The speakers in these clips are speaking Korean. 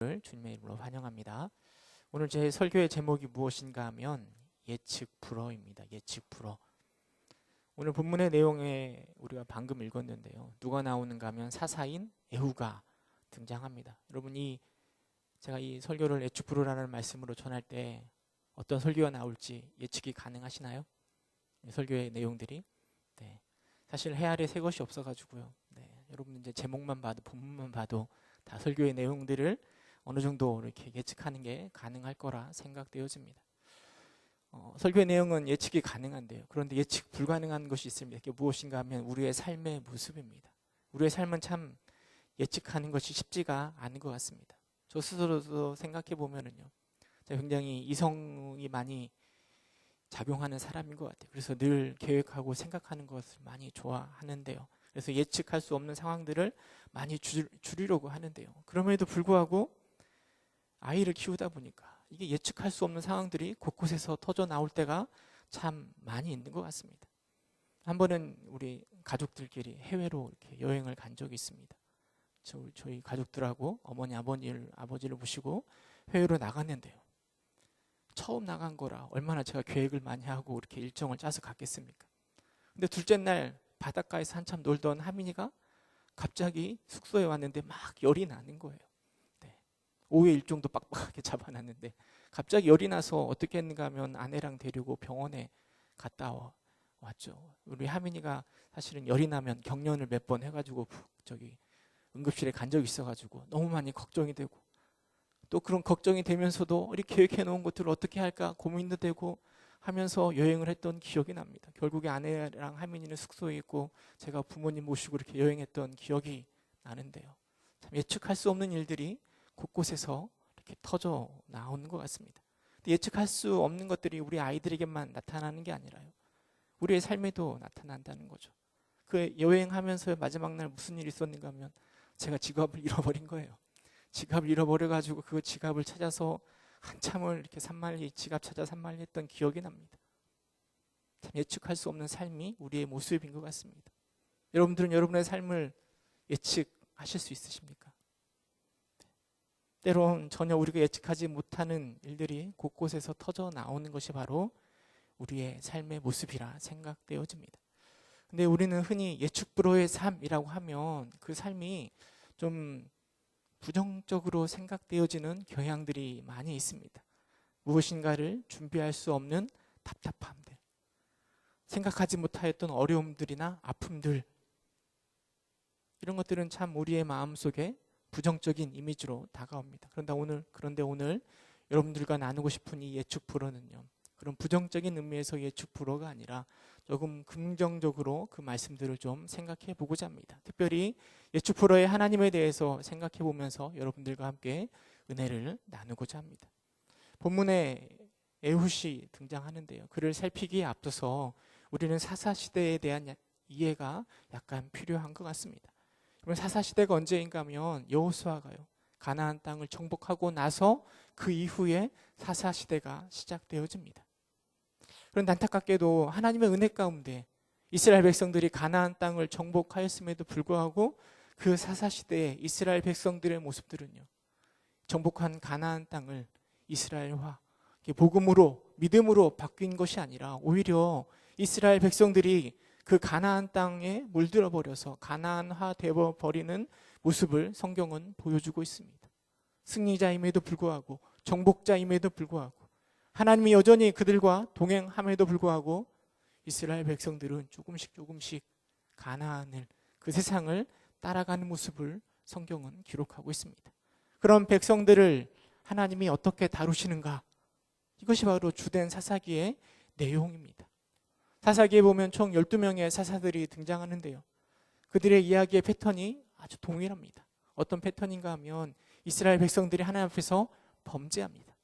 주님의 이름으로 환영합니다. 오늘 제 설교의 제목이 무엇인가 하면 예측 불허입니다. 예측 불허. 오늘 본문의 내용에 우리가 방금 읽었는데요. 누가 나오는가 하면 사사인 에후가 등장합니다. 여러분, 제가 이 설교를 예측 불허라는 말씀으로 전할 때 어떤 설교가 나올지 예측이 가능하시나요? 설교의 내용들이 사실 해 아래 새 것이 없어가지고요. 여러분 이제 제목만 봐도 본문만 봐도 다 설교의 내용들을 어느 정도 이렇게 예측하는 게 가능할 거라 생각되어집니다. 설교의 내용은 예측이 가능한데요. 그런데 예측 불가능한 것이 있습니다. 그게 무엇인가 하면 우리의 삶의 모습입니다. 우리의 삶은 참 예측하는 것이 쉽지가 않은 것 같습니다. 저 스스로도 생각해 보면은요, 제가 굉장히 이성이 많이 작용하는 사람인 것 같아요. 그래서 늘 계획하고 생각하는 것을 많이 좋아하는데요. 그래서 예측할 수 없는 상황들을 많이 줄이려고 하는데요. 그럼에도 불구하고 아이를 키우다 보니까 이게 예측할 수 없는 상황들이 곳곳에서 터져 나올 때가 참 많이 있는 것 같습니다. 한 번은 우리 가족들끼리 해외로 이렇게 여행을 간 적이 있습니다. 저희 가족들하고 어머니, 아버지를 모시고 해외로 나갔는데요. 처음 나간 거라 얼마나 제가 계획을 많이 하고 이렇게 일정을 짜서 갔겠습니까? 근데 둘째 날 바닷가에서 한참 놀던 하민이가 갑자기 숙소에 왔는데 막 열이 나는 거예요. 오후에 일정도 빡빡하게 잡아놨는데 갑자기 열이 나서 어떻게 했는가 하면 아내랑 데리고 병원에 갔다 왔죠. 우리 하민이가 사실은 열이 나면 경련을 몇 번 해가지고 응급실에 간 적이 있어가지고 너무 많이 걱정이 되고, 또 그런 걱정이 되면서도 우리 계획해 놓은 것들을 어떻게 할까 고민도 되고 하면서 여행을 했던 기억이 납니다. 결국에 아내랑 하민이는 숙소에 있고 제가 부모님 모시고 이렇게 여행했던 기억이 나는데요. 참 예측할 수 없는 일들이 곳곳에서 이렇게 터져 나오는 것 같습니다. 예측할 수 없는 것들이 우리 아이들에게만 나타나는 게 아니라요, 우리의 삶에도 나타난다는 거죠. 그 여행하면서 마지막 날 무슨 일이 있었는가 하면 제가 지갑을 잃어버린 거예요. 지갑을 잃어버려가지고 그 지갑을 찾아서 한참을 이렇게 지갑 찾아 산만리했던 기억이 납니다. 참 예측할 수 없는 삶이 우리의 모습인 것 같습니다. 여러분들은 여러분의 삶을 예측하실 수 있으십니까? 때론 전혀 우리가 예측하지 못하는 일들이 곳곳에서 터져 나오는 것이 바로 우리의 삶의 모습이라 생각되어집니다. 근데 우리는 흔히 예측 불허의 삶이라고 하면 그 삶이 좀 부정적으로 생각되어지는 경향들이 많이 있습니다. 무엇인가를 준비할 수 없는 답답함들, 생각하지 못하였던 어려움들이나 아픔들, 이런 것들은 참 우리의 마음속에 부정적인 이미지로 다가옵니다. 그런데 오늘 여러분들과 나누고 싶은 이 예측 불허는요, 그런 부정적인 의미에서 예측 불허가 아니라 조금 긍정적으로 그 말씀들을 좀 생각해 보고자 합니다. 특별히 예측 불허의 하나님에 대해서 생각해 보면서 여러분들과 함께 은혜를 나누고자 합니다. 본문에 에훗이 등장하는데요. 그를 살피기에 앞서서 우리는 사사시대에 대한 이해가 약간 필요한 것 같습니다. 사사시대가 언제인가 하면 여호수아가요, 가나안 땅을 정복하고 나서 그 이후에 사사시대가 시작되어집니다. 그런데 안타깝게도 하나님의 은혜 가운데 이스라엘 백성들이 가나안 땅을 정복하였음에도 불구하고 그 사사시대의 이스라엘 백성들의 모습들은요, 정복한 가나안 땅을 이스라엘화, 복음으로, 믿음으로 바뀐 것이 아니라 오히려 이스라엘 백성들이 그 가나안 땅에 물들어 버려서 가나안화 되어 버리는 모습을 성경은 보여주고 있습니다. 승리자임에도 불구하고, 정복자임에도 불구하고, 하나님이 여전히 그들과 동행함에도 불구하고 이스라엘 백성들은 조금씩 가나안을, 그 세상을 따라가는 모습을 성경은 기록하고 있습니다. 그런 백성들을 하나님이 어떻게 다루시는가, 이것이 바로 주된 사사기의 내용입니다. 사사기에 보면 총 12명의 사사들이 등장하는데요, 그들의 이야기의 패턴이 아주 동일합니다. 어떤 패턴인가 하면 이스라엘 백성들이 하나님 앞에서 범죄합니다.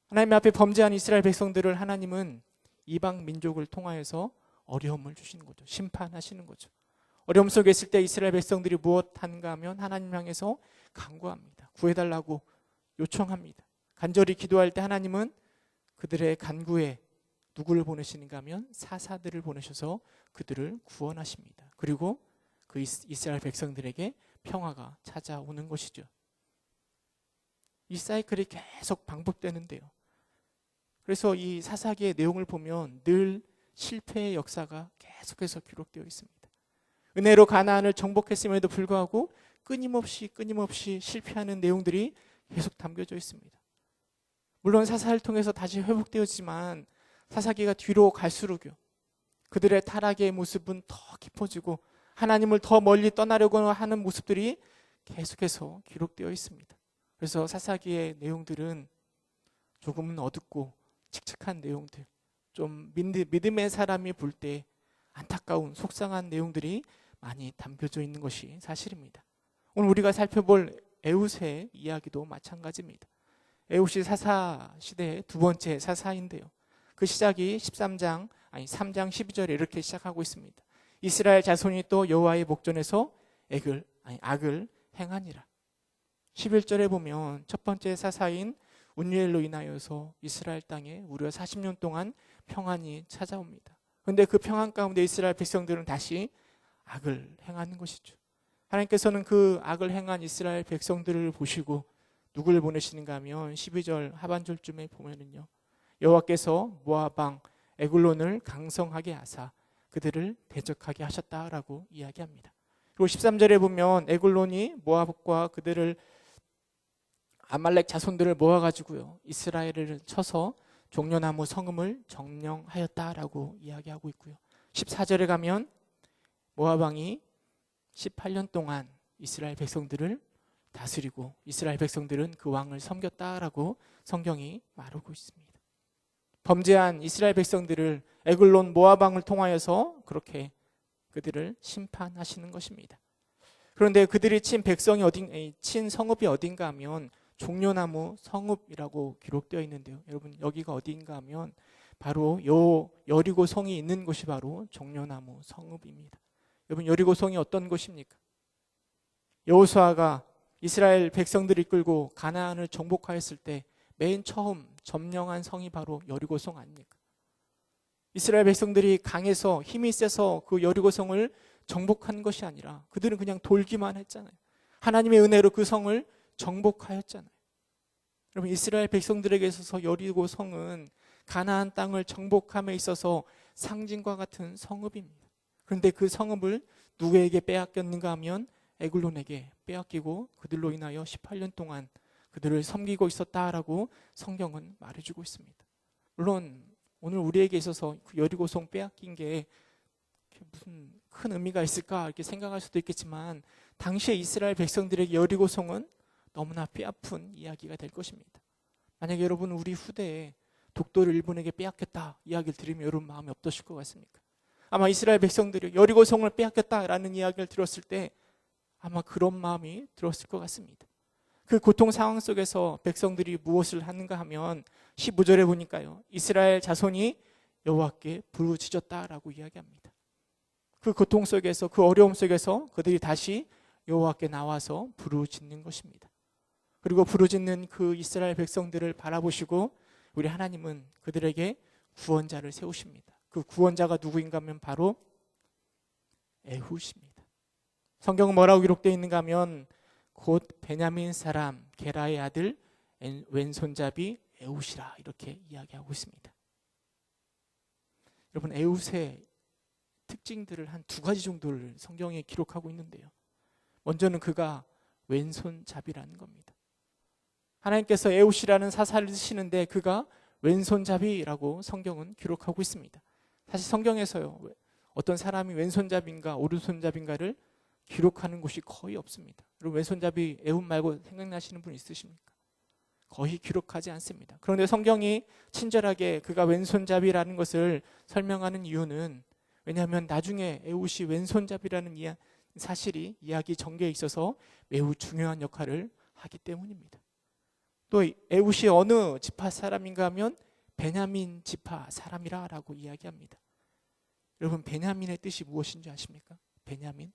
하나님 앞에 범죄한 이스라엘 백성들을 하나님은 이방 민족을 통하여서 어려움을 주시는 거죠. 심판하시는 거죠. 어려움 속에 있을 때 이스라엘 백성들이 무엇하는가 하면 하나님 향해서 간구합니다. 구해달라고 요청합니다. 간절히 기도할 때 하나님은 그들의 간구에 누구를 보내시는가 하면 사사들을 보내셔서 그들을 구원하십니다. 그리고 그 이스라엘 백성들에게 평화가 찾아오는 것이죠. 이 사이클이 계속 반복되는데요. 그래서 이 사사기의 내용을 보면 늘 실패의 역사가 계속해서 기록되어 있습니다. 은혜로 가나안을 정복했음에도 불구하고 끊임없이 실패하는 내용들이 계속 담겨져 있습니다. 물론 사사를 통해서 다시 회복되었지만 사사기가 뒤로 갈수록요, 그들의 타락의 모습은 더 깊어지고 하나님을 더 멀리 떠나려고 하는 모습들이 계속해서 기록되어 있습니다. 그래서 사사기의 내용들은 조금은 어둡고 칙칙한 내용들, 좀 믿음의 사람이 볼 때 안타까운 속상한 내용들이 많이 담겨져 있는 것이 사실입니다. 오늘 우리가 살펴볼 에훗의 이야기도 마찬가지입니다. 에훗이 사사 시대의 두 번째 사사인데요. 그 시작이 3장 12절에 이렇게 시작하고 있습니다. 이스라엘 자손이 또 여호와의 목전에서 악을 행하니라. 11절에 보면 첫 번째 사사인 운니엘로 인하여서 이스라엘 땅에 무려 40년 동안 평안이 찾아옵니다. 그런데 그 평안 가운데 이스라엘 백성들은 다시 악을 행하는 것이죠. 하나님께서는 그 악을 행한 이스라엘 백성들을 보시고 누구를 보내시는가 하면 12절 하반절쯤에 보면은요, 여호와께서 모압 왕 에글론을 강성하게 하사 그들을 대적하게 하셨다라고 이야기합니다. 그리고 13절에 보면 에글론이 모압과 그들을 아말렉 자손들을 모아가지고요, 이스라엘을 쳐서 종려나무 성읍을 점령하였다라고 이야기하고 있고요. 14절에 가면 모압 왕이 18년 동안 이스라엘 백성들을 다스리고 이스라엘 백성들은 그 왕을 섬겼다라고 성경이 말하고 있습니다. 범죄한 이스라엘 백성들을 에글론 모압 왕을 통하여서 그렇게 그들을 심판하시는 것입니다. 그런데 그들이 친 성읍이 어딘가 하면 종려나무 성읍이라고 기록되어 있는데요. 여러분, 여기가 어디인가 하면 바로 여리고 성이 있는 곳이 바로 종려나무 성읍입니다. 여러분, 여리고 성이 어떤 곳입니까? 여호수아가 이스라엘 백성들을 이끌고 가나안을 정복하였을 때 맨 처음 점령한 성이 바로 여리고 성 아닙니까? 이스라엘 백성들이 강해서 힘이 세서 그 여리고 성을 정복한 것이 아니라 그들은 그냥 돌기만 했잖아요. 하나님의 은혜로 그 성을 정복하였잖아요. 여러분, 이스라엘 백성들에게 있어서 여리고 성은 가나안 땅을 정복함에 있어서 상징과 같은 성읍입니다. 그런데 그 성읍을 누구에게 빼앗겼는가 하면 에글론에게 빼앗기고 그들로 인하여 18년 동안 그들을 섬기고 있었다라고 성경은 말해주고 있습니다. 물론 오늘 우리에게 있어서 그 여리고성 빼앗긴 게 무슨 큰 의미가 있을까 이렇게 생각할 수도 있겠지만, 당시에 이스라엘 백성들에게 여리고성은 너무나 뼈아픈 이야기가 될 것입니다. 만약에 여러분 우리 후대에 독도를 일본에게 빼앗겼다 이야기를 들으면 여러분 마음이 어떠실 것 같습니까? 아마 이스라엘 백성들이 여리고성을 빼앗겼다라는 이야기를 들었을 때 아마 그런 마음이 들었을 것 같습니다. 그 고통 상황 속에서 백성들이 무엇을 하는가 하면 15절에 보니까요, 이스라엘 자손이 여호와께 부르짖었다라고 이야기합니다. 그 고통 속에서, 그 어려움 속에서 그들이 다시 여호와께 나와서 부르짖는 것입니다. 그리고 부르짖는 그 이스라엘 백성들을 바라보시고 우리 하나님은 그들에게 구원자를 세우십니다. 그 구원자가 누구인가 하면 바로 에훗입니다. 성경은 뭐라고 기록되어 있는가 하면 곧 베냐민 사람 게라의 아들 왼손잡이 에훗이라 이렇게 이야기하고 있습니다. 여러분, 에훗의 특징들을 한 두 가지 정도를 성경에 기록하고 있는데요. 먼저는 그가 왼손잡이라는 겁니다. 하나님께서 에훗이라는 사사를 쓰시는데 그가 왼손잡이라고 성경은 기록하고 있습니다. 사실 성경에서요, 어떤 사람이 왼손잡인가 오른손잡인가를 기록하는 곳이 거의 없습니다. 여러분, 왼손잡이 에훗 말고 생각나시는 분 있으십니까? 거의 기록하지 않습니다. 그런데 성경이 친절하게 그가 왼손잡이라는 것을 설명하는 이유는, 왜냐하면 나중에 에훗이 왼손잡이라는 사실이 이야기 전개에 있어서 매우 중요한 역할을 하기 때문입니다. 또 에훗이 어느 지파 사람인가 하면 베냐민 지파 사람이라고 이야기합니다. 여러분, 베냐민의 뜻이 무엇인지 아십니까? 베냐민,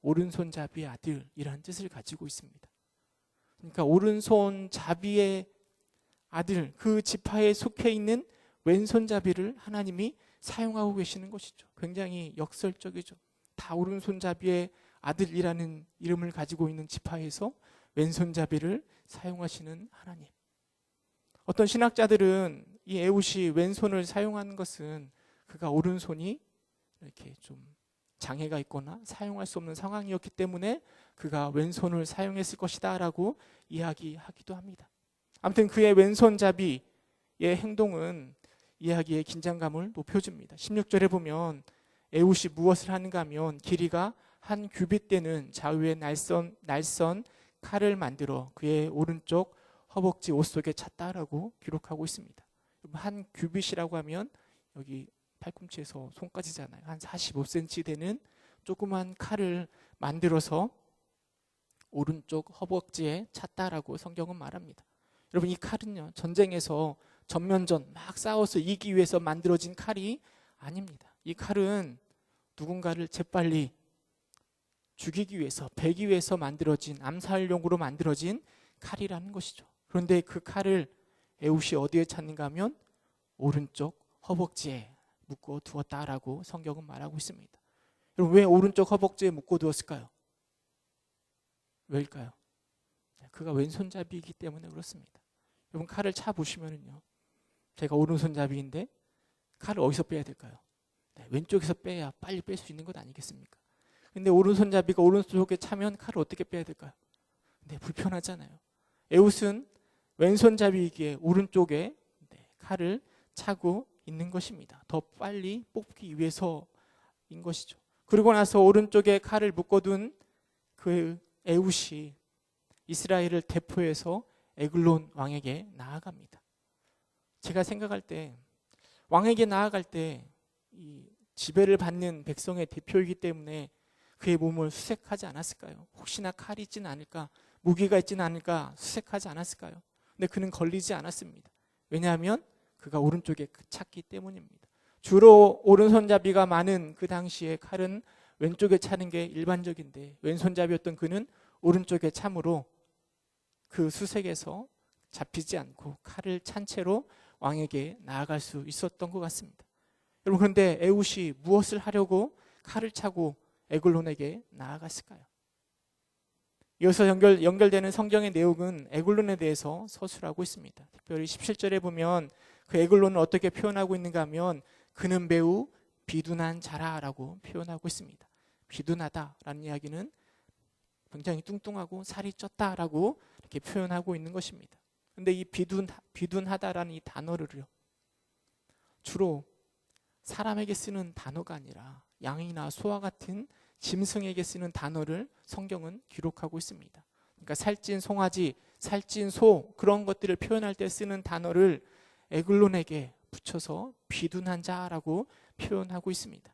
오른손잡이의 아들이라는 뜻을 가지고 있습니다. 그러니까 오른손잡이의 아들, 그 지파에 속해 있는 왼손잡이를 하나님이 사용하고 계시는 것이죠. 굉장히 역설적이죠. 다 오른손잡이의 아들이라는 이름을 가지고 있는 지파에서 왼손잡이를 사용하시는 하나님. 어떤 신학자들은 이 에훗이 왼손을 사용하는 것은 그가 오른손이 이렇게 좀 장애가 있거나 사용할 수 없는 상황이었기 때문에 그가 왼손을 사용했을 것이다 라고 이야기하기도 합니다. 아무튼 그의 왼손잡이의 행동은 이야기의 긴장감을 높여줍니다. 16절에 보면 에훗이 무엇을 하는가 하면 길이가 한 규빗 되는 좌우의 날선 칼을 만들어 그의 오른쪽 허벅지 옷 속에 찼다라고 기록하고 있습니다. 한 규빗이라고 하면 여기 팔꿈치에서 손까지잖아요. 한 45cm 되는 조그만 칼을 만들어서 오른쪽 허벅지에 찼다라고 성경은 말합니다. 여러분, 이 칼은요, 전쟁에서 전면전 막 싸워서 이기기 위해서 만들어진 칼이 아닙니다. 이 칼은 누군가를 재빨리 죽이기 위해서, 베기 위해서 만들어진, 암살용으로 만들어진 칼이라는 것이죠. 그런데 그 칼을 에훗이 어디에 찼는가 하면 오른쪽 허벅지에 묶어 두었다라고 성경은 말하고 있습니다. 여러분, 왜 오른쪽 허벅지에 묶어 두었을까요? 왜일까요? 그가 왼손잡이이기 때문에 그렇습니다. 여러분, 칼을 차 보시면은요, 제가 오른손잡이인데 칼을 어디서 빼야 될까요? 왼쪽에서 빼야 빨리 뺄 수 있는 것 아니겠습니까? 근데 오른손잡이가 오른쪽에 차면 칼을 어떻게 빼야 될까요? 불편하잖아요. 에훗은 왼손잡이이기에 오른쪽에 칼을 차고 있는 것입니다. 더 빨리 뽑기 위해서인 것이죠. 그리고 나서 오른쪽에 칼을 묶어둔 그 에훗이 이스라엘을 대표해서 에글론 왕에게 나아갑니다. 제가 생각할 때 왕에게 나아갈 때 이 지배를 받는 백성의 대표이기 때문에 그의 몸을 수색하지 않았을까요? 혹시나 칼이 있지는 않을까, 무기가 있지는 않을까 수색하지 않았을까요? 근데 그는 걸리지 않았습니다. 왜냐하면 그가 오른쪽에 찼기 때문입니다. 주로 오른손잡이가 많은 그 당시에 칼은 왼쪽에 차는 게 일반적인데 왼손잡이였던 그는 오른쪽에 참으로 그 수색에서 잡히지 않고 칼을 찬 채로 왕에게 나아갈 수 있었던 것 같습니다. 여러분, 그런데 에훗이 무엇을 하려고 칼을 차고 에글론에게 나아갔을까요? 이어서 연결되는 성경의 내용은 에글론에 대해서 서술하고 있습니다. 특별히 17절에 보면 그 에글론을 어떻게 표현하고 있는가 하면 그는 매우 비둔한 자라라고 표현하고 있습니다. 비둔하다라는 이야기는 굉장히 뚱뚱하고 살이 쪘다라고 이렇게 표현하고 있는 것입니다. 그런데 이 비둔하다라는 이 단어를요, 주로 사람에게 쓰는 단어가 아니라 양이나 소와 같은 짐승에게 쓰는 단어를 성경은 기록하고 있습니다. 그러니까 살찐 송아지, 살찐 소, 그런 것들을 표현할 때 쓰는 단어를 에글론에게 붙여서 비둔한 자라고 표현하고 있습니다.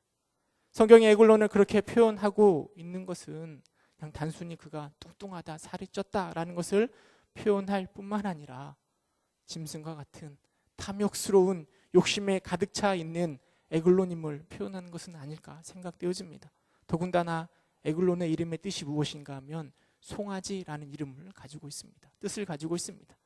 성경이 에글론을 그렇게 표현하고 있는 것은 그냥 단순히 그가 뚱뚱하다, 살이 쪘다라는 것을 표현할 뿐만 아니라 짐승과 같은 탐욕스러운 욕심에 가득 차 있는 에글론임을 표현하는 것은 아닐까 생각되어집니다. 더군다나 에글론의 이름의 뜻이 무엇인가 하면 송아지라는 이름을 가지고 있습니다. 뜻을 가지고 있습니다.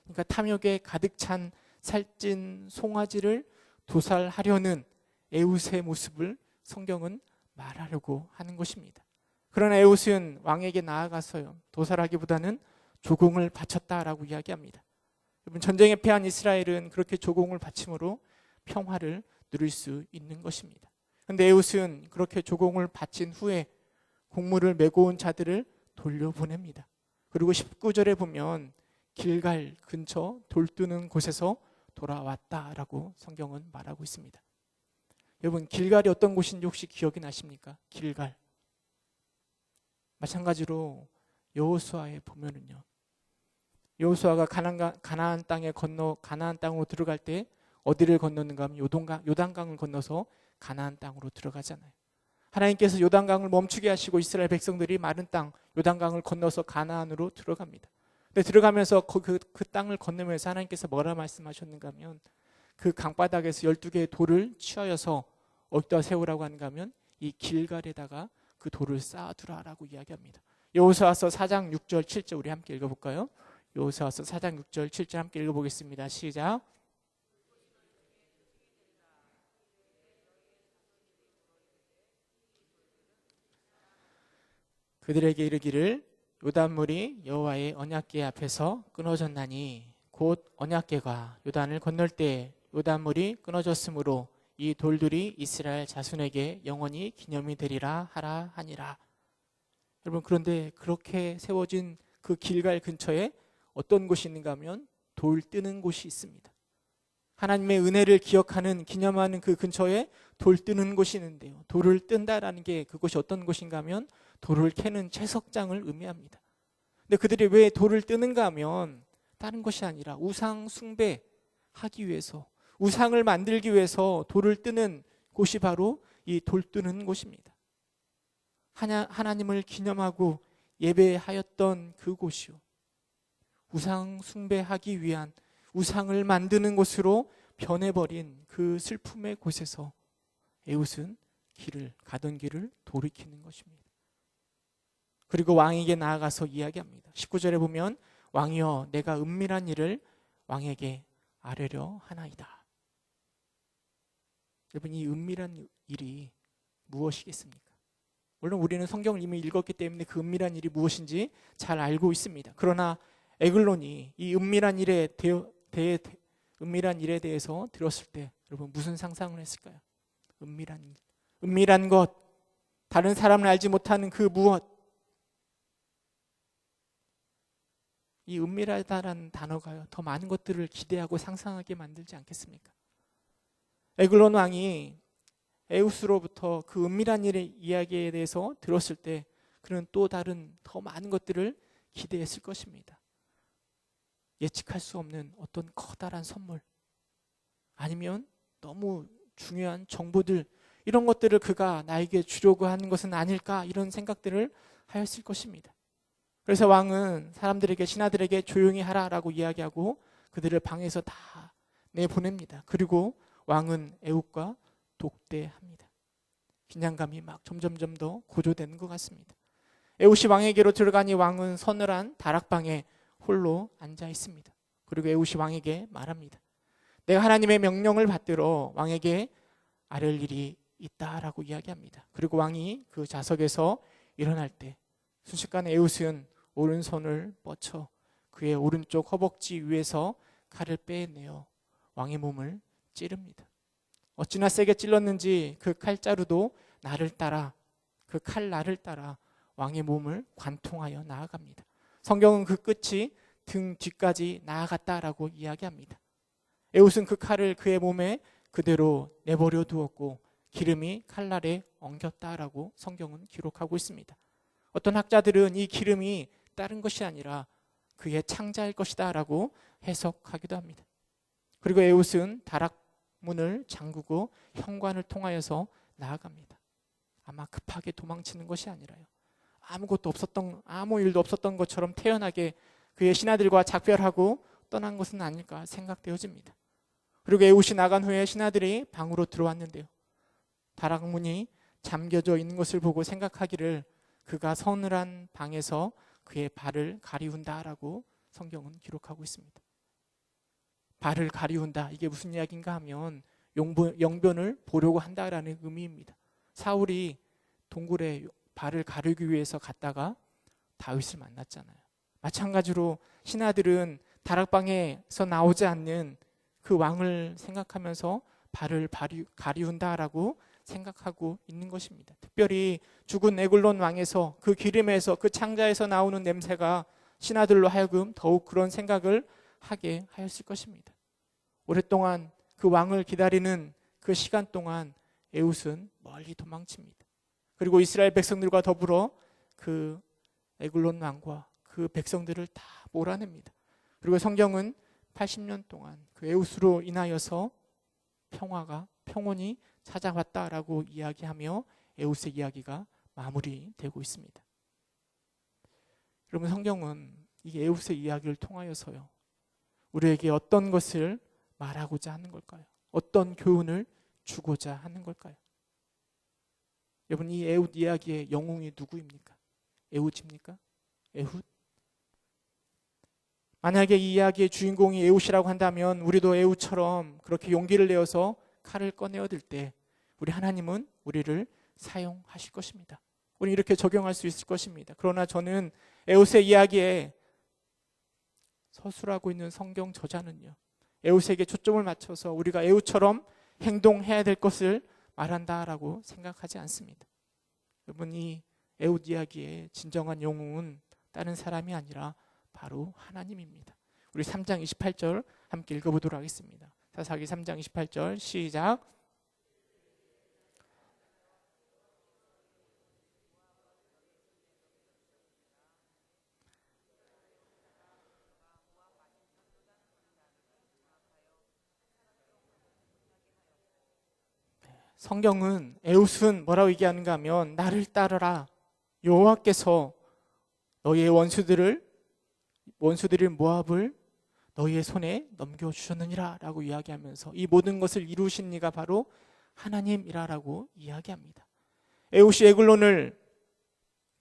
그러니까 탐욕에 가득 찬 살찐 송아지를 도살하려는 에훗의 모습을 성경은 말하려고 하는 것입니다. 그러나 에훗은 왕에게 나아가서요, 도살하기보다는 조공을 바쳤다라고 이야기합니다. 여러분, 전쟁에 패한 이스라엘은 그렇게 조공을 바침으로 평화를 누릴 수 있는 것입니다. 그런데 에훗은 그렇게 조공을 바친 후에 곡물을 메고 온 자들을 돌려보냅니다. 그리고 19절에 보면 길갈 근처 돌뜨는 곳에서 돌아왔다라고 성경은 말하고 있습니다. 여러분, 길갈이 어떤 곳인지 혹시 기억이 나십니까? 길갈. 마찬가지로 여호수아에 보면은요, 여호수아가 가나안 땅에 건너 가나안 땅으로 들어갈 때 어디를 건너는가 하면 요단강을 건너서 가나안 땅으로 들어가잖아요. 하나님께서 요단강을 멈추게 하시고 이스라엘 백성들이 마른 땅 요단강을 건너서 가나안으로 들어갑니다. 근데 들어가면서 그 땅을 건너면서 하나님께서 뭐라 말씀하셨는가 하면 그 강바닥에서 12개의 돌을 취하여서 어디다 세우라고 하는가 하면 이 길갈에다가 그 돌을 쌓아두라라고 이야기합니다. 여호수아서 4장 6절 7절 우리 함께 읽어볼까요? 여호수아서 4장 6절 7절 함께 읽어보겠습니다. 시작. 그들에게 이르기를 요단물이 여호와의 언약궤 앞에서 끊어졌나니 곧 언약궤가 요단을 건널 때 요단물이 끊어졌으므로 이 돌들이 이스라엘 자손에게 영원히 기념이 되리라 하라 하니라. 여러분, 그런데 그렇게 세워진 그 길갈 근처에 어떤 곳이 있는가 하면 돌 뜨는 곳이 있습니다. 하나님의 은혜를 기억하는, 기념하는 그 근처에 돌 뜨는 곳이 있는데요. 돌을 뜬다라는 게 그곳이 어떤 곳인가 하면 돌을 캐는 채석장을 의미합니다. 근데 그들이 왜 돌을 뜨는가 하면 다른 것이 아니라 우상 숭배하기 위해서, 우상을 만들기 위해서 돌을 뜨는 곳이 바로 이 돌 뜨는 곳입니다. 하나님을 기념하고 예배하였던 그곳이요, 우상 숭배하기 위한, 우상을 만드는 곳으로 변해버린 그 슬픔의 곳에서 에훗은 가던 길을 돌이키는 것입니다. 그리고 왕에게 나아가서 이야기합니다. 19절에 보면 왕이여 내가 은밀한 일을 왕에게 아뢰려 하나이다. 여러분, 이 은밀한 일이 무엇이겠습니까? 물론 우리는 성경을 이미 읽었기 때문에 그 은밀한 일이 무엇인지 잘 알고 있습니다. 그러나 에글론이 이 은밀한 일에 대해서 들었을 때 여러분 무슨 상상을 했을까요? 은밀한 일, 은밀한 것, 다른 사람은 알지 못하는 그 무엇. 이 은밀하다라는 단어가요, 더 많은 것들을 기대하고 상상하게 만들지 않겠습니까? 에글론 왕이 에훗으로부터 그 은밀한 일의 이야기에 대해서 들었을 때 그는 또 다른 더 많은 것들을 기대했을 것입니다. 예측할 수 없는 어떤 커다란 선물, 아니면 너무 중요한 정보들, 이런 것들을 그가 나에게 주려고 하는 것은 아닐까, 이런 생각들을 하였을 것입니다. 그래서 왕은 사람들에게, 신하들에게 조용히 하라라고 이야기하고 그들을 방에서 다 내보냅니다. 그리고 왕은 에훗과 독대합니다. 긴장감이 막 점점점 더 고조되는 것 같습니다. 에훗이 왕에게로 들어가니 왕은 서늘한 다락방에 홀로 앉아 있습니다. 그리고 에훗이 왕에게 말합니다. 내가 하나님의 명령을 받들어 왕에게 아뢰 일이 있다라고 이야기합니다. 그리고 왕이 그 좌석에서 일어날 때 순식간에 에훗은 오른손을 뻗쳐 그의 오른쪽 허벅지 위에서 칼을 빼내어 왕의 몸을 찌릅니다. 어찌나 세게 찔렀는지 그 칼자루도 그 칼날을 따라 왕의 몸을 관통하여 나아갑니다. 성경은 그 끝이 등 뒤까지 나아갔다라고 이야기합니다. 에훗은 그 칼을 그의 몸에 그대로 내버려 두었고 기름이 칼날에 엉겼다라고 성경은 기록하고 있습니다. 어떤 학자들은 이 기름이 다른 것이 아니라 그의 창자일 것이다 라고 해석하기도 합니다. 그리고 에훗은 다락문을 잠그고 현관을 통하여서 나아갑니다. 아마 급하게 도망치는 것이 아니라요, 아무 일도 없었던 것처럼 태연하게 그의 신하들과 작별하고 떠난 것은 아닐까 생각되어집니다. 그리고 에훗이 나간 후에 신하들이 방으로 들어왔는데요, 다락문이 잠겨져 있는 것을 보고 생각하기를 그가 서늘한 방에서 그의 발을 가리운다라고 성경은 기록하고 있습니다. 발을 가리운다, 이게 무슨 이야기인가 하면 영변을 보려고 한다라는 의미입니다. 사울이 동굴에 발을 가리기 위해서 갔다가 다윗을 만났잖아요. 마찬가지로 신하들은 다락방에서 나오지 않는 그 왕을 생각하면서 발을 가리운다라고 생각하고 있는 것입니다. 특별히 죽은 에글론 왕에서 그 기름에서, 그 창자에서 나오는 냄새가 신하들로 하여금 더욱 그런 생각을 하게 하였을 것입니다. 오랫동안 그 왕을 기다리는 그 시간 동안 에훗은 멀리 도망칩니다. 그리고 이스라엘 백성들과 더불어 그 에글론 왕과 그 백성들을 다 몰아냅니다. 그리고 성경은 80년 동안 그 에훗으로 인하여서 평온이 찾아왔다라고 이야기하며 에훗의 이야기가 마무리되고 있습니다. 여러분, 성경은 이 에훗의 이야기를 통하여서요, 우리에게 어떤 것을 말하고자 하는 걸까요? 어떤 교훈을 주고자 하는 걸까요? 여러분, 이 에훗 이야기의 영웅이 누구입니까? 에훗입니까? 에훗? 만약에 이 이야기의 주인공이 에훗이라고 한다면 우리도 에훗처럼 그렇게 용기를 내어서 칼을 꺼내어 들 때 우리 하나님은 우리를 사용하실 것입니다. 우리 이렇게 적용할 수 있을 것입니다. 그러나 저는 에웃의 이야기에 서술하고 있는 성경 저자는요, 에웃에게 초점을 맞춰서 우리가 에웃처럼 행동해야 될 것을 말한다라고 생각하지 않습니다. 여러분, 이 에웃 이야기의 진정한 영웅은 다른 사람이 아니라 바로 하나님입니다. 우리 3장 28절 함께 읽어보도록 하겠습니다. 사사기 3장 28절 시작. 성경은 에웃은 뭐라고 얘기하는가 하면 나를 따르라. 여호와께서 너희의 원수들을 모압을 너희의 손에 넘겨주셨느니라 라고 이야기하면서 이 모든 것을 이루신 이가 바로 하나님이라고 이야기합니다. 에웃이 에글론을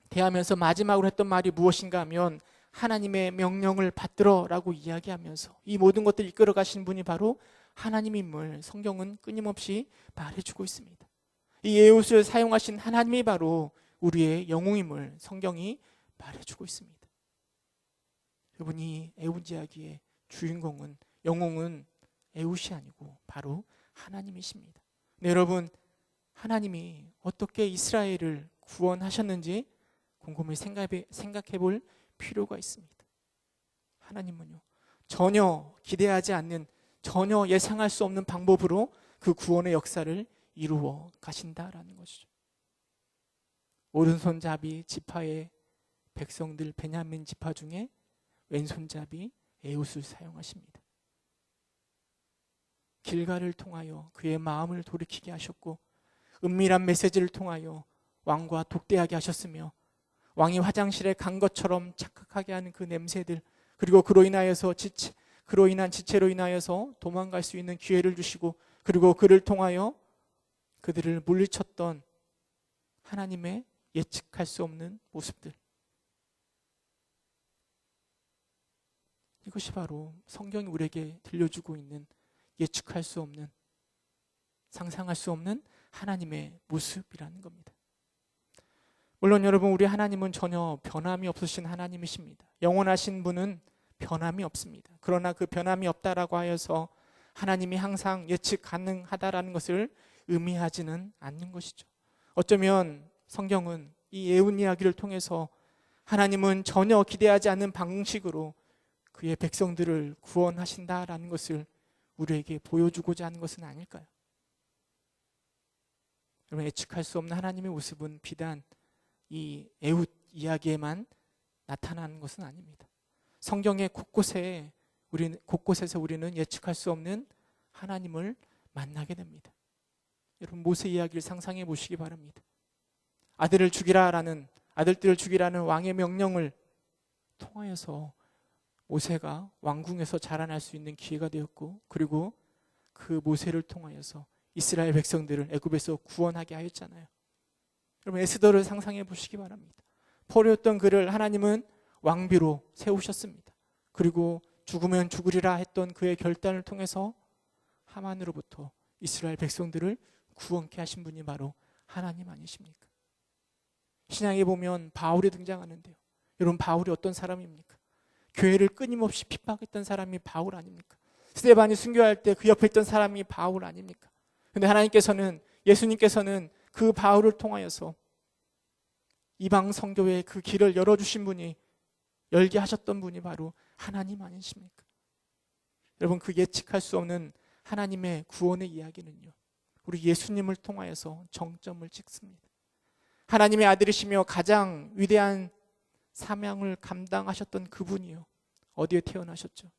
대하면서 마지막으로 했던 말이 무엇인가 하면 하나님의 명령을 받들어 라고 이야기하면서 이 모든 것들을 이끌어 가신 분이 바로 하나님임을 성경은 끊임없이 말해주고 있습니다. 이 에웃을 사용하신 하나님이 바로 우리의 영웅임을 성경이 말해주고 있습니다. 여러분, 이 에웃 이야기의 주인공은, 영웅은 에웃이 아니고 바로 하나님이십니다. 네, 여러분, 하나님이 어떻게 이스라엘을 구원하셨는지 곰곰이 생각해 볼 필요가 있습니다. 하나님은요, 전혀 기대하지 않는, 전혀 예상할 수 없는 방법으로 그 구원의 역사를 이루어 가신다라는 것이죠. 오른손잡이 지파의 백성들 베냐민 지파 중에 왼손잡이 에웃을 사용하십니다. 길가를 통하여 그의 마음을 돌이키게 하셨고 은밀한 메시지를 통하여 왕과 독대하게 하셨으며 왕이 화장실에 간 것처럼 착각하게 하는 그 냄새들, 그리고 그로 인한 지체로 인하여서 도망갈 수 있는 기회를 주시고, 그리고 그를 통하여 그들을 물리쳤던 하나님의 예측할 수 없는 모습들, 이것이 바로 성경이 우리에게 들려주고 있는 예측할 수 없는, 상상할 수 없는 하나님의 모습이라는 겁니다. 물론 여러분, 우리 하나님은 전혀 변함이 없으신 하나님이십니다. 영원하신 분은 변함이 없습니다. 그러나 그 변함이 없다라고 하여서 하나님이 항상 예측 가능하다라는 것을 의미하지는 않는 것이죠. 어쩌면 성경은 이 에웃 이야기를 통해서 하나님은 전혀 기대하지 않는 방식으로 그의 백성들을 구원하신다라는 것을 우리에게 보여주고자 하는 것은 아닐까요? 여러분, 예측할 수 없는 하나님의 모습은 비단 이 에웃 이야기에만 나타나는 것은 아닙니다. 성경의 곳곳에서 우리는 예측할 수 없는 하나님을 만나게 됩니다. 여러분, 모세 이야기를 상상해 보시기 바랍니다. 아들들을 죽이라는 왕의 명령을 통하여서 모세가 왕궁에서 자라날 수 있는 기회가 되었고, 그리고 그 모세를 통하여서 이스라엘 백성들을 애굽에서 구원하게 하였잖아요. 여러분, 에스더를 상상해 보시기 바랍니다. 포로였던 그를 하나님은 왕비로 세우셨습니다. 그리고 죽으면 죽으리라 했던 그의 결단을 통해서 하만으로부터 이스라엘 백성들을 구원케 하신 분이 바로 하나님 아니십니까? 신약에 보면 바울이 등장하는데요. 여러분, 바울이 어떤 사람입니까? 교회를 끊임없이 핍박했던 사람이 바울 아닙니까? 스데반이 순교할 때 그 옆에 있던 사람이 바울 아닙니까? 그런데 예수님께서는 그 바울을 통하여서 이방 선교회의 그 길을 열어주신 분이, 열게 하셨던 분이 바로 하나님 아니십니까? 여러분, 그 예측할 수 없는 하나님의 구원의 이야기는요, 우리 예수님을 통하여서 정점을 찍습니다. 하나님의 아들이시며 가장 위대한 사명을 감당하셨던 그분이요, 어디에 태어나셨죠?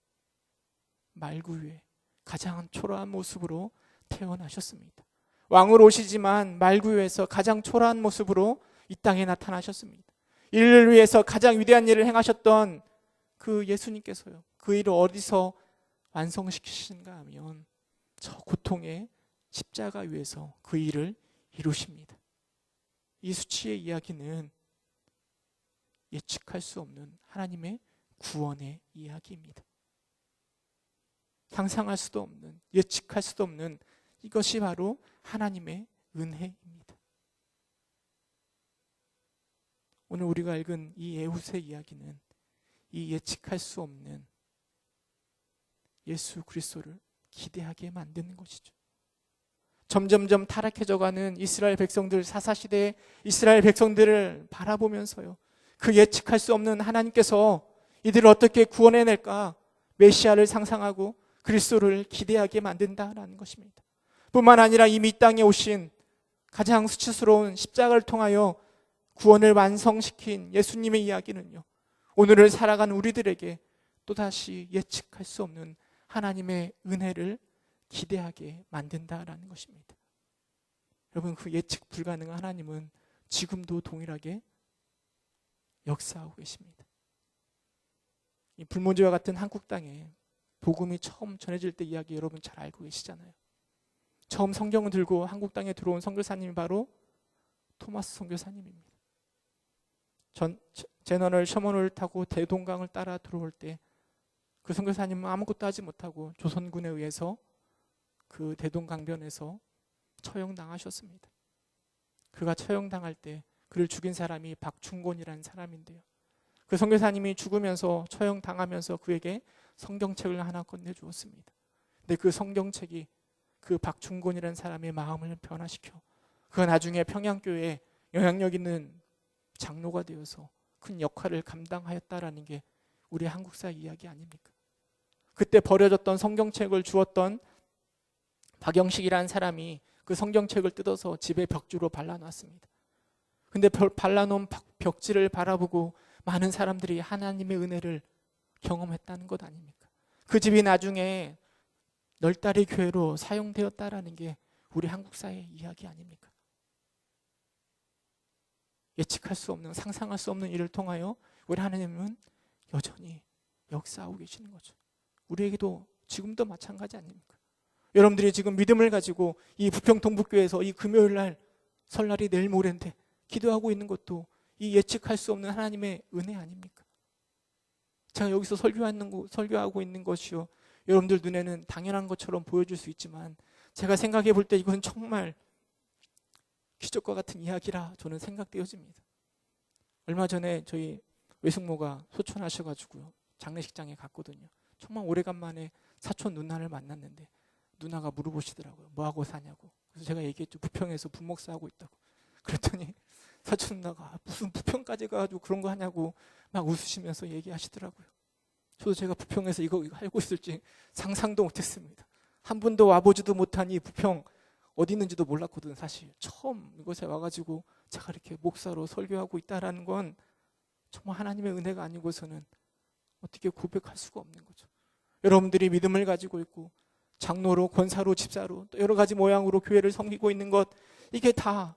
말구 위에 가장 초라한 모습으로 태어나셨습니다. 왕으로 오시지만 말구 위에서 가장 초라한 모습으로 이 땅에 나타나셨습니다. 인류를 위해서 가장 위대한 일을 행하셨던 그 예수님께서요, 그 일을 어디서 완성시키신가 하면 저 고통의 십자가 위에서 그 일을 이루십니다. 이 수치의 이야기는 예측할 수 없는 하나님의 구원의 이야기입니다. 상상할 수도 없는, 예측할 수도 없는, 이것이 바로 하나님의 은혜입니다. 오늘 우리가 읽은 이 에훗의 이야기는 이 예측할 수 없는 예수 그리스도를 기대하게 만드는 것이죠. 점점점 타락해져가는 이스라엘 백성들, 사사시대의 이스라엘 백성들을 바라보면서요, 그 예측할 수 없는 하나님께서 이들을 어떻게 구원해낼까 메시아를 상상하고 그리스도를 기대하게 만든다라는 것입니다. 뿐만 아니라 이미 이 땅에 오신 가장 수치스러운 십자가를 통하여 구원을 완성시킨 예수님의 이야기는요, 오늘을 살아가는 우리들에게 또다시 예측할 수 없는 하나님의 은혜를 기대하게 만든다라는 것입니다. 여러분, 그 예측 불가능한 하나님은 지금도 동일하게 역사하고 계십니다. 이 불모지와 같은 한국 땅에 복음이 처음 전해질 때 이야기 여러분 잘 알고 계시잖아요. 처음 성경을 들고 한국 땅에 들어온 선교사님이 바로 토마스 선교사님입니다. 제너럴 셔먼을 타고 대동강을 따라 들어올 때 그 선교사님은 아무것도 하지 못하고 조선군에 의해서 그 대동강변에서 처형당하셨습니다. 그가 처형당할 때 그를 죽인 사람이 박충곤이라는 사람인데요, 그 선교사님이 죽으면서 처형당하면서 그에게 성경책을 하나 건네주었습니다. 근데 그 성경책이 그 박충곤이라는 사람의 마음을 변화시켜 그가 나중에 평양교회에 영향력 있는 장로가 되어서 큰 역할을 감당하였다라는 게 우리 한국사 이야기 아닙니까? 그때 버려졌던 성경책을 주었던 박영식이라는 사람이 그 성경책을 뜯어서 집에 벽지로 발라놨습니다. 근데 발라놓은 벽지를 바라보고 많은 사람들이 하나님의 은혜를 경험했다는 것 아닙니까? 그 집이 나중에 널다리 교회로 사용되었다라는 게 우리 한국사의 이야기 아닙니까? 예측할 수 없는, 상상할 수 없는 일을 통하여 우리 하나님은 여전히 역사하고 계시는 거죠. 우리에게도 지금도 마찬가지 아닙니까? 여러분들이 지금 믿음을 가지고 이 부평동북교회에서 이 금요일 날 설날이 내일 모레인데 기도하고 있는 것도 이 예측할 수 없는 하나님의 은혜 아닙니까? 제가 여기서 설교하고 있는 것이요, 여러분들 눈에는 당연한 것처럼 보여줄 수 있지만 제가 생각해 볼 때 이건 정말 기적과 같은 이야기라 저는 생각되어집니다. 얼마 전에 저희 외숙모가 소천하셔가지고요, 장례식장에 갔거든요. 정말 오래간만에 사촌 누나를 만났는데 누나가 물어보시더라고요. 뭐하고 사냐고. 그래서 제가 얘기했죠. 부평에서 분목사하고 있다고. 그랬더니 사촌 누나가 무슨 부평까지 가가지고 그런 거 하냐고 막 웃으시면서 얘기하시더라고요. 저도 제가 부평에서 이거 하고 있을지 상상도 못했습니다. 한 번도 와보지도 못한 이 부평 어디 있는지도 몰랐거든. 사실 처음 이곳에 와가지고 제가 이렇게 목사로 설교하고 있다라는 건 정말 하나님의 은혜가 아니고서는 어떻게 고백할 수가 없는 거죠. 여러분들이 믿음을 가지고 있고 장로로, 권사로, 집사로 또 여러 가지 모양으로 교회를 섬기고 있는 것, 이게 다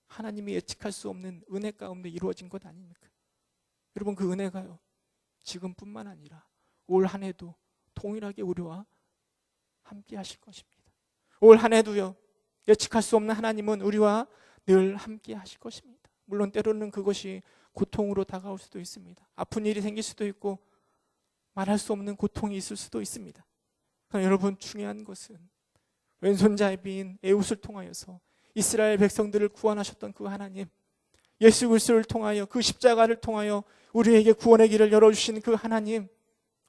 하나님이 예측할 수 없는 은혜 가운데 이루어진 것 아닙니까? 여러분, 그 은혜가요, 지금뿐만 아니라 올 한 해도 동일하게 우리와 함께 하실 것입니다. 올 한 해도요, 예측할 수 없는 하나님은 우리와 늘 함께 하실 것입니다. 물론 때로는 그것이 고통으로 다가올 수도 있습니다. 아픈 일이 생길 수도 있고 말할 수 없는 고통이 있을 수도 있습니다. 그러나 여러분, 중요한 것은 왼손잡이인 에훗을 통하여서 이스라엘 백성들을 구원하셨던 그 하나님, 예수 그리스도를 통하여, 그 십자가를 통하여 우리에게 구원의 길을 열어주신 그 하나님,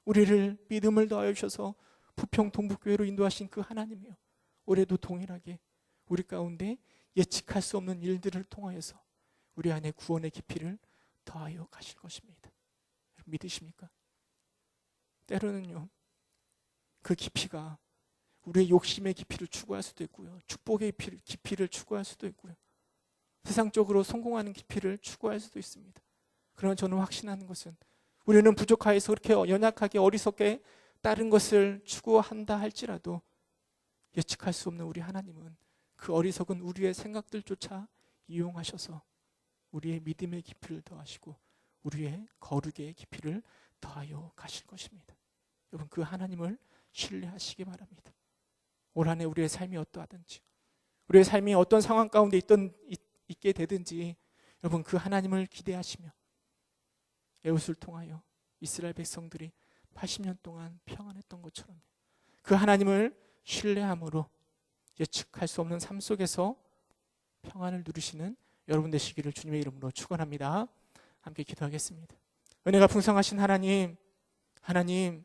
우리를 믿음을 더하여 주셔서 부평 동북교회로 인도하신 그 하나님이요, 올해도 동일하게 우리 가운데 예측할 수 없는 일들을 통하여서 우리 안에 구원의 깊이를 더하여 가실 것입니다. 믿으십니까? 때로는요, 그 깊이가 우리의 욕심의 깊이를 추구할 수도 있고요, 축복의 깊이를 추구할 수도 있고요, 세상적으로 성공하는 깊이를 추구할 수도 있습니다. 그러나 저는 확신하는 것은 우리는 부족하여서 그렇게 연약하게 어리석게 다른 것을 추구한다 할지라도 예측할 수 없는 우리 하나님은 그 어리석은 우리의 생각들조차 이용하셔서 우리의 믿음의 깊이를 더하시고 우리의 거룩의 깊이를 더하여 가실 것입니다. 여러분, 그 하나님을 신뢰하시기 바랍니다. 올 한 해 우리의 삶이 어떠하든지, 우리의 삶이 어떤 상황 가운데 있게 되든지, 여러분, 그 하나님을 기대하시며 에훗을 통하여 이스라엘 백성들이 80년 동안 평안했던 것처럼 그 하나님을 신뢰함으로 예측할 수 없는 삶 속에서 평안을 누리시는 여러분 되시기를 주님의 이름으로 축원합니다. 함께 기도하겠습니다. 은혜가 풍성하신 하나님, 하나님